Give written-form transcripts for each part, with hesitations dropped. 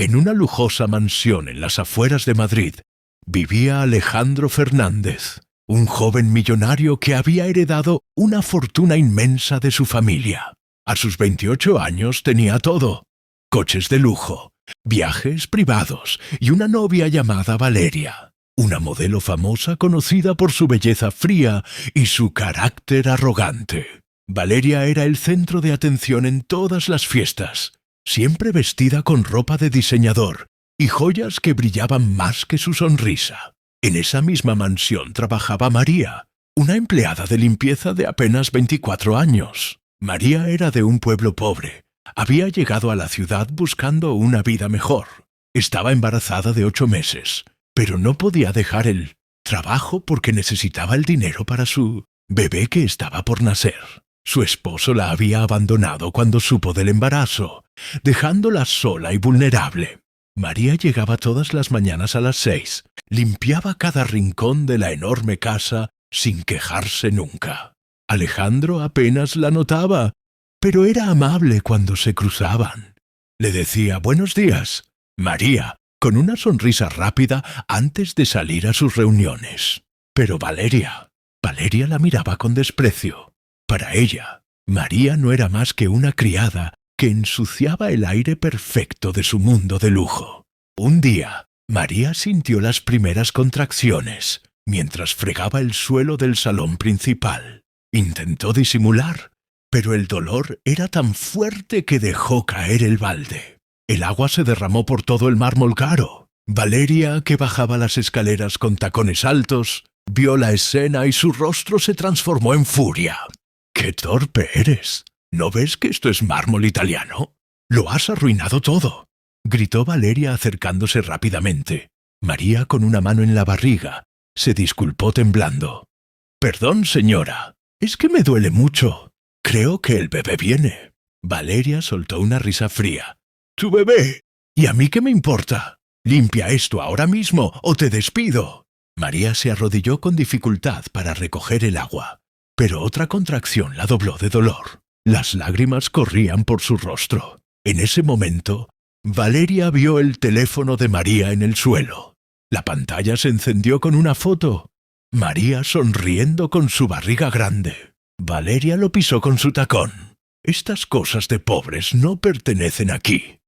En una lujosa mansión en las afueras de Madrid vivía Alejandro Fernández, un joven millonario que había heredado una fortuna inmensa de su familia. A sus 28 años tenía todo: coches de lujo, viajes privados y una novia llamada Valeria, una modelo famosa conocida por su belleza fría y su carácter arrogante. Valeria era el centro de atención en todas las fiestas, siempre vestida con ropa de diseñador y joyas que brillaban más que su sonrisa. En esa misma mansión trabajaba María, una empleada de limpieza de apenas 24 años. María era de un pueblo pobre. Había llegado a la ciudad buscando una vida mejor. Estaba embarazada de 8 meses, pero no podía dejar el trabajo porque necesitaba el dinero para su bebé que estaba por nacer. Su esposo la había abandonado cuando supo del embarazo, dejándola sola y vulnerable. María llegaba todas las mañanas a las 6, limpiaba cada rincón de la enorme casa sin quejarse nunca. Alejandro apenas la notaba, pero era amable cuando se cruzaban. Le decía «Buenos días, María», con una sonrisa rápida antes de salir a sus reuniones. Pero Valeria la miraba con desprecio. Para ella, María no era más que una criada que ensuciaba el aire perfecto de su mundo de lujo. Un día, María sintió las primeras contracciones mientras fregaba el suelo del salón principal. Intentó disimular, pero el dolor era tan fuerte que dejó caer el balde. El agua se derramó por todo el mármol caro. Valeria, que bajaba las escaleras con tacones altos, vio la escena y su rostro se transformó en furia. «¡Qué torpe eres! ¿No ves que esto es mármol italiano? ¡Lo has arruinado todo!», gritó Valeria acercándose rápidamente. María, con una mano en la barriga, se disculpó temblando. «Perdón, señora, es que me duele mucho. Creo que el bebé viene». Valeria soltó una risa fría. «¿Tu bebé? ¿Y a mí qué me importa? Limpia esto ahora mismo o te despido». María se arrodilló con dificultad para recoger el agua, pero otra contracción la dobló de dolor. Las lágrimas corrían por su rostro. En ese momento, Valeria vio el teléfono de María en el suelo. La pantalla se encendió con una foto. María sonriendo con su barriga grande. Valeria lo pisó con su tacón. «Estas cosas de pobres no pertenecen aquí»,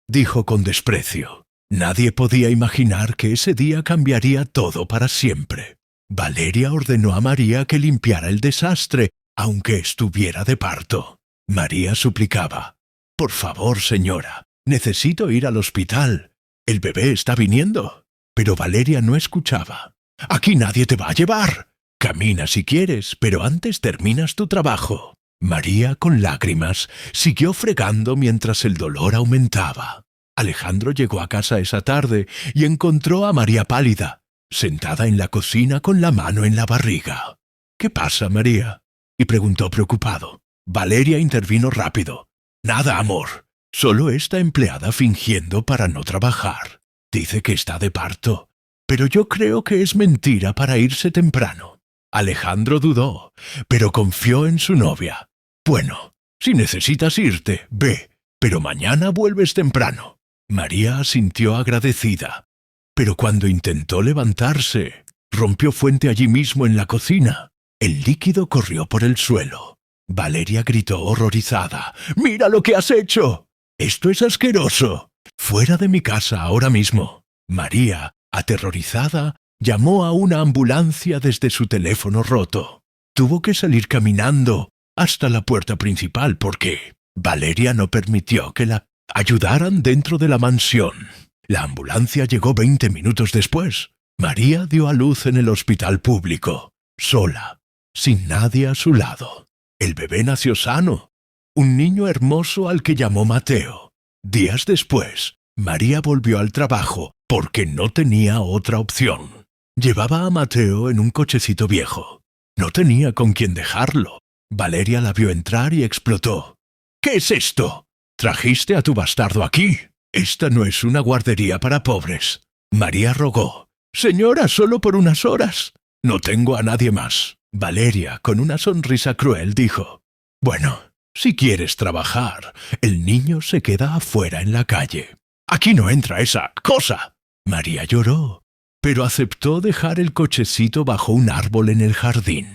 dijo con desprecio. Nadie podía imaginar que ese día cambiaría todo para siempre. Valeria ordenó a María que limpiara el desastre, aunque estuviera de parto. María suplicaba: «Por favor, señora, necesito ir al hospital. El bebé está viniendo». Pero Valeria no escuchaba. «Aquí nadie te va a llevar. Camina si quieres, pero antes terminas tu trabajo». María, con lágrimas, siguió fregando mientras el dolor aumentaba. Alejandro llegó a casa esa tarde y encontró a María pálida, sentada en la cocina con la mano en la barriga. «¿Qué pasa, María?», y preguntó preocupado. Valeria intervino rápido. «Nada, amor. Solo esta empleada fingiendo para no trabajar. Dice que está de parto, pero yo creo que es mentira para irse temprano». Alejandro dudó, pero confió en su novia. «Bueno, si necesitas irte, ve, pero mañana vuelves temprano». María asintió agradecida, pero cuando intentó levantarse, rompió fuente allí mismo en la cocina. El líquido corrió por el suelo. Valeria gritó horrorizada: «¡Mira lo que has hecho! ¡Esto es asqueroso! ¡Fuera de mi casa ahora mismo!». María, aterrorizada, llamó a una ambulancia desde su teléfono roto. Tuvo que salir caminando hasta la puerta principal porque Valeria no permitió que la ayudaran dentro de la mansión. La ambulancia llegó 20 minutos después. María dio a luz en el hospital público, sola, sin nadie a su lado. El bebé nació sano, un niño hermoso al que llamó Mateo. Días después, María volvió al trabajo porque no tenía otra opción. Llevaba a Mateo en un cochecito viejo. No tenía con quién dejarlo. Valeria la vio entrar y explotó. «¿Qué es esto? ¿Trajiste a tu bastardo aquí? Esta no es una guardería para pobres». María rogó: «Señora, solo por unas horas. No tengo a nadie más». Valeria, con una sonrisa cruel, dijo: «Bueno, si quieres trabajar, el niño se queda afuera en la calle». Aquí no entra esa cosa. María lloró, pero aceptó dejar el cochecito bajo un árbol en el jardín.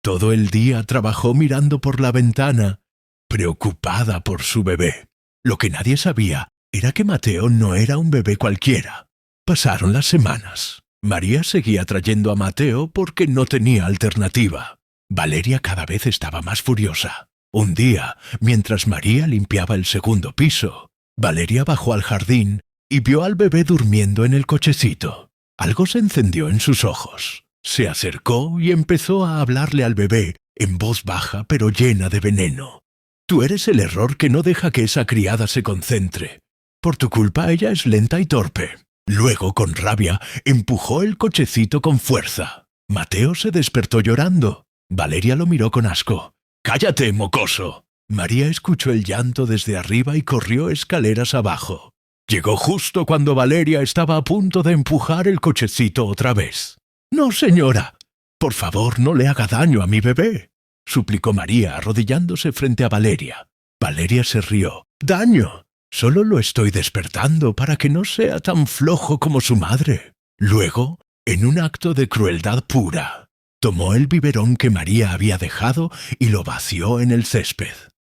Todo el día trabajó mirando por la ventana, preocupada por su bebé. Lo que nadie sabía era que Mateo no era un bebé cualquiera. Pasaron las semanas. María seguía trayendo a Mateo porque no tenía alternativa. Valeria cada vez estaba más furiosa. Un día, mientras María limpiaba el segundo piso, Valeria bajó al jardín y vio al bebé durmiendo en el cochecito. Algo se encendió en sus ojos. Se acercó y empezó a hablarle al bebé en voz baja pero llena de veneno. Tú eres el error que no deja que esa criada se concentre. Por tu culpa ella es lenta y torpe. Luego, con rabia, empujó el cochecito con fuerza. Mateo se despertó llorando. Valeria lo miró con asco. «¡Cállate, mocoso!». María escuchó el llanto desde arriba y corrió escaleras abajo. Llegó justo cuando Valeria estaba a punto de empujar el cochecito otra vez. «No, señora. Por favor, no le haga daño a mi bebé», suplicó María, arrodillándose frente a Valeria. Valeria se rió. «¿Daño? Solo lo estoy despertando para que no sea tan flojo como su madre». Luego, en un acto de crueldad pura, tomó el biberón que María había dejado y lo vació en el césped.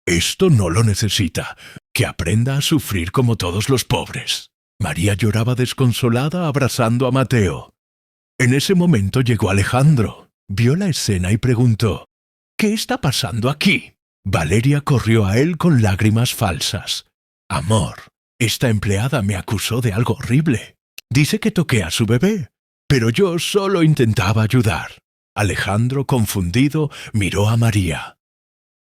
«Esto no lo necesita. Que aprenda a sufrir como todos los pobres». María lloraba desconsolada abrazando a Mateo. En ese momento llegó Alejandro. Vio la escena y preguntó: «¿Qué está pasando aquí?». Valeria corrió a él con lágrimas falsas. «Amor, esta empleada me acusó de algo horrible. Dice que toqué a su bebé, pero yo solo intentaba ayudar». Alejandro, confundido, miró a María.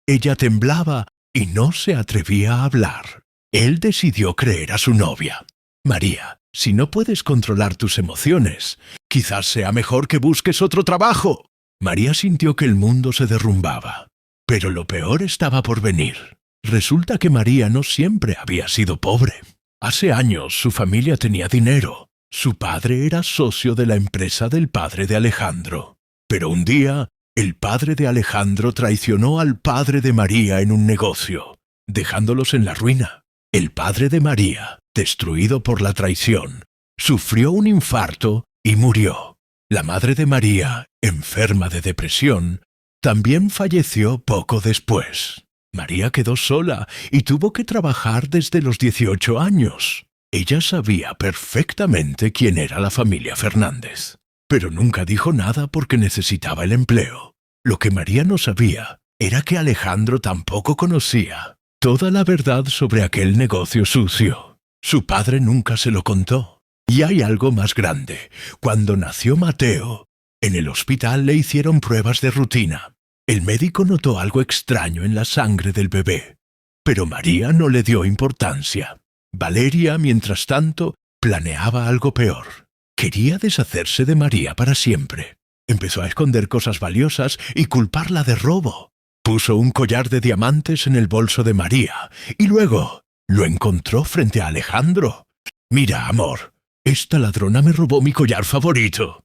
Ella temblaba y no se atrevía a hablar. Él decidió creer a su novia. «María, si no puedes controlar tus emociones, quizás sea mejor que busques otro trabajo». María sintió que el mundo se derrumbaba. Pero lo peor estaba por venir. Resulta que María no siempre había sido pobre. Hace años su familia tenía dinero. Su padre era socio de la empresa del padre de Alejandro. Pero un día, el padre de Alejandro traicionó al padre de María en un negocio, dejándolos en la ruina. El padre de María, destruido por la traición, sufrió un infarto y murió. La madre de María, enferma de depresión, también falleció poco después. María quedó sola y tuvo que trabajar desde los 18 años. Ella sabía perfectamente quién era la familia Fernández, pero nunca dijo nada porque necesitaba el empleo. Lo que María no sabía era que Alejandro tampoco conocía toda la verdad sobre aquel negocio sucio. Su padre nunca se lo contó. Y hay algo más grande. Cuando nació Mateo, en el hospital le hicieron pruebas de rutina. El médico notó algo extraño en la sangre del bebé, pero María no le dio importancia. Valeria, mientras tanto, planeaba algo peor. Quería deshacerse de María para siempre. Empezó a esconder cosas valiosas y culparla de robo. Puso un collar de diamantes en el bolso de María y luego lo encontró frente a Alejandro. «Mira, amor, esta ladrona me robó mi collar favorito»,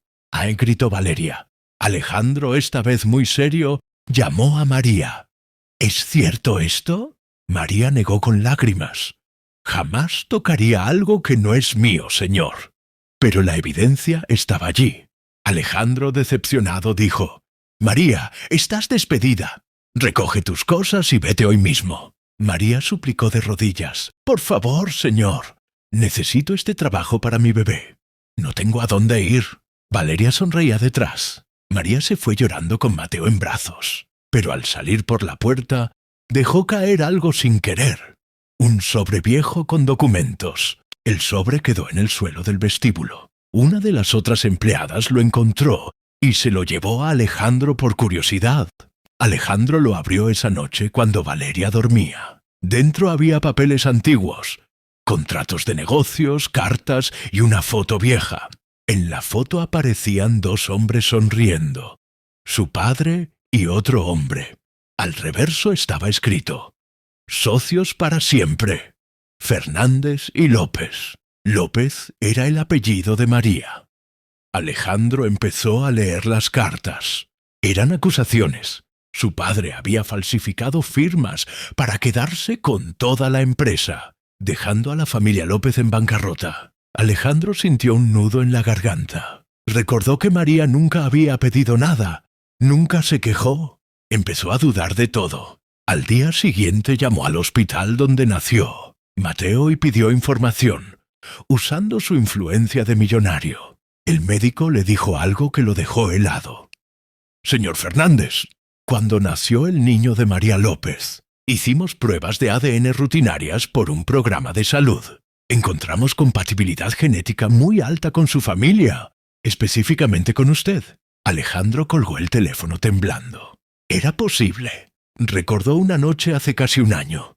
gritó Valeria. Alejandro, esta vez muy serio, llamó a María. «¿Es cierto esto?». María negó con lágrimas. «Jamás tocaría algo que no es mío, señor». Pero la evidencia estaba allí. Alejandro, decepcionado, dijo: «María, estás despedida. Recoge tus cosas y vete hoy mismo». María suplicó de rodillas: «Por favor, señor. Necesito este trabajo para mi bebé. No tengo a dónde ir». Valeria sonreía detrás. María se fue llorando con Mateo en brazos, pero al salir por la puerta, dejó caer algo sin querer. Un sobre viejo con documentos. El sobre quedó en el suelo del vestíbulo. Una de las otras empleadas lo encontró y se lo llevó a Alejandro por curiosidad. Alejandro lo abrió esa noche cuando Valeria dormía. Dentro había papeles antiguos, contratos de negocios, cartas y una foto vieja. En la foto aparecían dos hombres sonriendo, su padre y otro hombre. Al reverso estaba escrito: «Socios para siempre, Fernández y López». López era el apellido de María. Alejandro empezó a leer las cartas. Eran acusaciones. Su padre había falsificado firmas para quedarse con toda la empresa. dejando a la familia López en bancarrota. Alejandro sintió un nudo en la garganta. Recordó que María nunca había pedido nada, nunca se quejó. Empezó a dudar de todo. Al día siguiente llamó al hospital donde nació Mateo y pidió información, usando su influencia de millonario. El médico le dijo algo que lo dejó helado. «Señor Fernández, cuando nació el niño de María López, hicimos pruebas de ADN rutinarias por un programa de salud. Encontramos compatibilidad genética muy alta con su familia, específicamente con usted». Alejandro colgó el teléfono temblando. Era posible. Recordó una noche hace casi un año.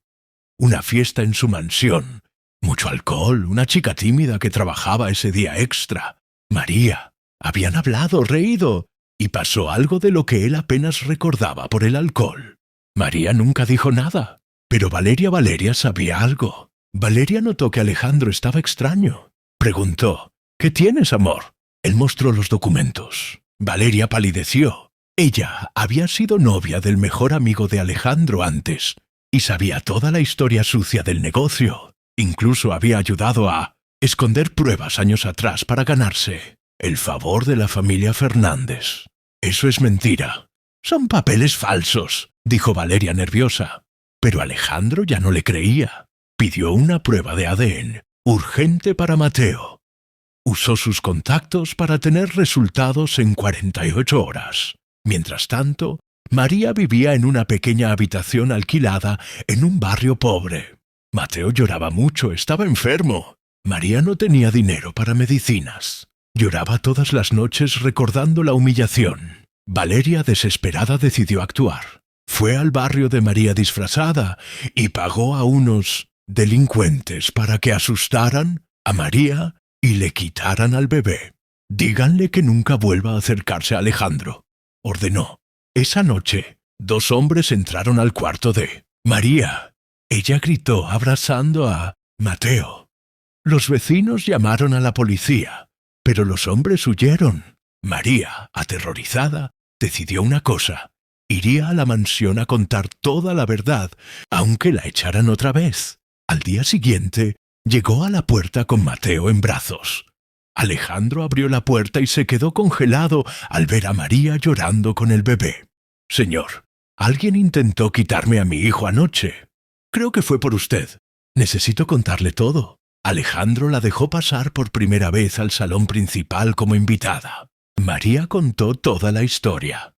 Una fiesta en su mansión. Mucho alcohol, una chica tímida que trabajaba ese día extra. María. Habían hablado, reído, y pasó algo de lo que él apenas recordaba por el alcohol. María nunca dijo nada, pero Valeria sabía algo. Valeria notó que Alejandro estaba extraño. Preguntó, «¿Qué tienes, amor?» Él mostró los documentos. Valeria palideció. Ella había sido novia del mejor amigo de Alejandro antes y sabía toda la historia sucia del negocio. Incluso había ayudado a esconder pruebas años atrás para ganarse el favor de la familia Fernández. «Eso es mentira. Son papeles falsos», dijo Valeria nerviosa. Pero Alejandro ya no le creía. Pidió una prueba de ADN urgente para Mateo. Usó sus contactos para tener resultados en 48 horas. Mientras tanto, María vivía en una pequeña habitación alquilada en un barrio pobre. Mateo lloraba mucho, estaba enfermo. María no tenía dinero para medicinas. Lloraba todas las noches recordando la humillación. Valeria, desesperada, decidió actuar. Fue al barrio de María disfrazada y pagó a unos delincuentes para que asustaran a María y le quitaran al bebé. «Díganle que nunca vuelva a acercarse a Alejandro», ordenó. Esa noche, 2 hombres entraron al cuarto de María. Ella gritó abrazando a Mateo. Los vecinos llamaron a la policía, pero los hombres huyeron. María, aterrorizada, decidió una cosa. Iría a la mansión a contar toda la verdad, aunque la echaran otra vez. Al día siguiente, llegó a la puerta con Mateo en brazos. Alejandro abrió la puerta y se quedó congelado al ver a María llorando con el bebé. «Señor, alguien intentó quitarme a mi hijo anoche. Creo que fue por usted. Necesito contarle todo». Alejandro la dejó pasar por primera vez al salón principal como invitada. María contó toda la historia.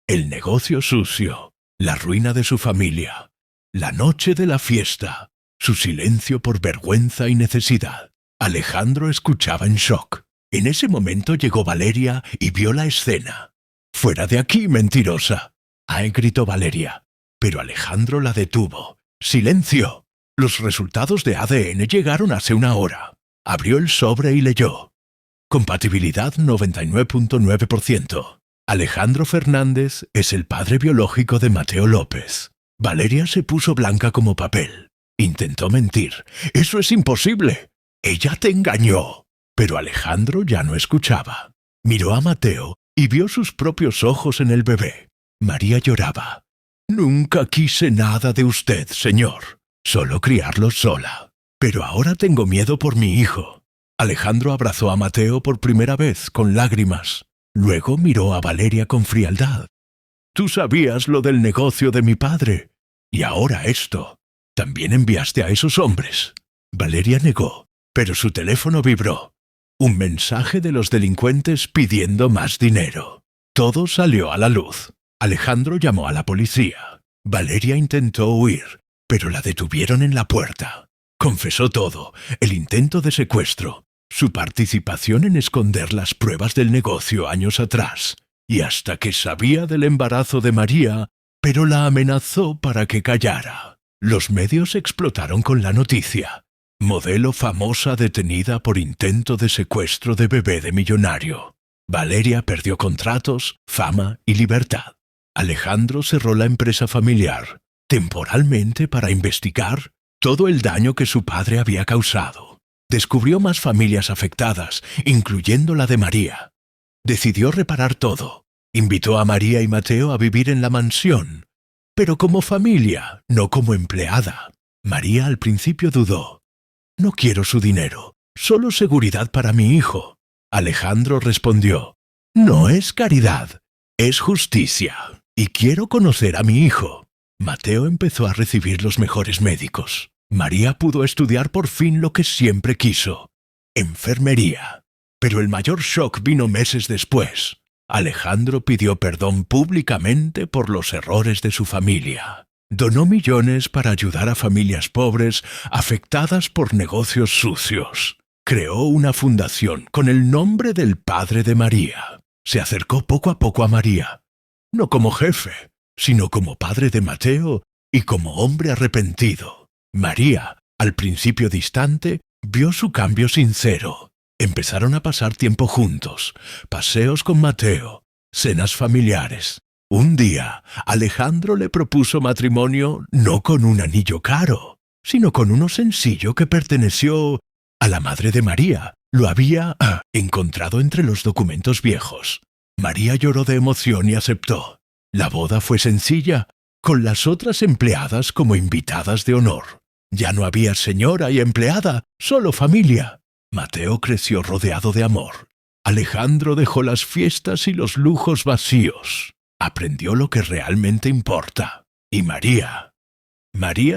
El negocio sucio, la ruina de su familia, la noche de la fiesta, su silencio por vergüenza y necesidad. Alejandro escuchaba en shock. En ese momento llegó Valeria y vio la escena. «¡Fuera de aquí, mentirosa!», gritó Valeria. Pero Alejandro la detuvo. «¡Silencio! Los resultados de ADN llegaron hace una hora». Abrió el sobre y leyó. «Compatibilidad 99.9%. Alejandro Fernández es el padre biológico de Mateo López». Valeria se puso blanca como papel. Intentó mentir. «¡Eso es imposible! Ella te engañó». Pero Alejandro ya no escuchaba. Miró a Mateo y vio sus propios ojos en el bebé. María lloraba. «Nunca quise nada de usted, señor. Solo criarlo sola. Pero ahora tengo miedo por mi hijo». Alejandro abrazó a Mateo por primera vez con lágrimas. Luego miró a Valeria con frialdad. «Tú sabías lo del negocio de mi padre. Y ahora esto. ¿También enviaste a esos hombres?». Valeria negó, pero su teléfono vibró. Un mensaje de los delincuentes pidiendo más dinero. Todo salió a la luz. Alejandro llamó a la policía. Valeria intentó huir, pero la detuvieron en la puerta. Confesó todo, el intento de secuestro, su participación en esconder las pruebas del negocio años atrás, y hasta que sabía del embarazo de María, pero la amenazó para que callara. Los medios explotaron con la noticia. Modelo famosa detenida por intento de secuestro de bebé de millonario. Valeria perdió contratos, fama y libertad. Alejandro cerró la empresa familiar, temporalmente para investigar todo el daño que su padre había causado. Descubrió más familias afectadas, incluyendo la de María. Decidió reparar todo. Invitó a María y Mateo a vivir en la mansión, pero como familia, no como empleada. María al principio dudó. No quiero su dinero, solo seguridad para mi hijo. Alejandro respondió, no es caridad, es justicia, y quiero conocer a mi hijo. Mateo empezó a recibir los mejores médicos. María pudo estudiar por fin lo que siempre quiso, enfermería. Pero el mayor shock vino meses después. Alejandro pidió perdón públicamente por los errores de su familia. Donó millones para ayudar a familias pobres afectadas por negocios sucios. Creó una fundación con el nombre del padre de María. Se acercó poco a poco a María, no como jefe, sino como padre de Mateo y como hombre arrepentido. María, al principio distante, vio su cambio sincero. Empezaron a pasar tiempo juntos, paseos con Mateo, cenas familiares. Un día, Alejandro le propuso matrimonio no con un anillo caro, sino con uno sencillo que perteneció a la madre de María. Lo había encontrado entre los documentos viejos. María lloró de emoción y aceptó. La boda fue sencilla, con las otras empleadas como invitadas de honor. Ya no había señora y empleada, solo familia. Mateo creció rodeado de amor. Alejandro dejó las fiestas y los lujos vacíos. Aprendió lo que realmente importa. Y María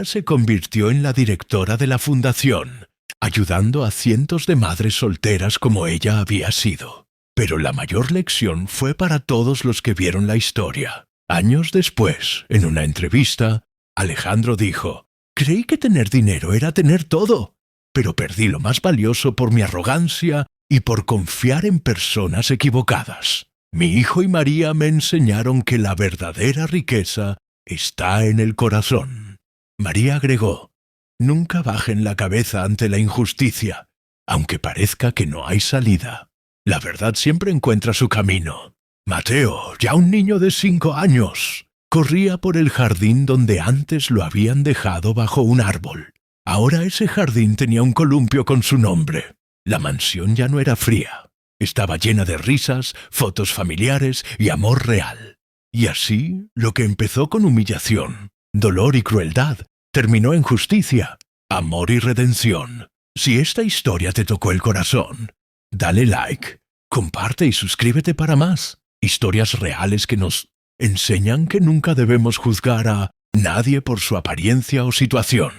se convirtió en la directora de la fundación, ayudando a cientos de madres solteras como ella había sido. Pero la mayor lección fue para todos los que vieron la historia. Años después, en una entrevista, Alejandro dijo, «Creí que tener dinero era tener todo, pero perdí lo más valioso por mi arrogancia y por confiar en personas equivocadas. Mi hijo y María me enseñaron que la verdadera riqueza está en el corazón». María agregó, «Nunca bajen la cabeza ante la injusticia, aunque parezca que no hay salida. La verdad siempre encuentra su camino». Mateo, ya un niño de 5 años, corría por el jardín donde antes lo habían dejado bajo un árbol. Ahora ese jardín tenía un columpio con su nombre. La mansión ya no era fría. Estaba llena de risas, fotos familiares y amor real. Y así, lo que empezó con humillación, dolor y crueldad, terminó en justicia, amor y redención. Si esta historia te tocó el corazón, dale like, comparte y suscríbete para más. Historias reales que nos enseñan que nunca debemos juzgar a nadie por su apariencia o situación,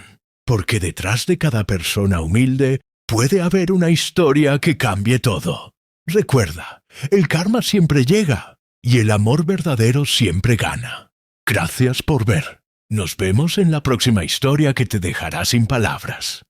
porque detrás de cada persona humilde puede haber una historia que cambie todo. Recuerda, el karma siempre llega y el amor verdadero siempre gana. Gracias por ver. Nos vemos en la próxima historia que te dejará sin palabras.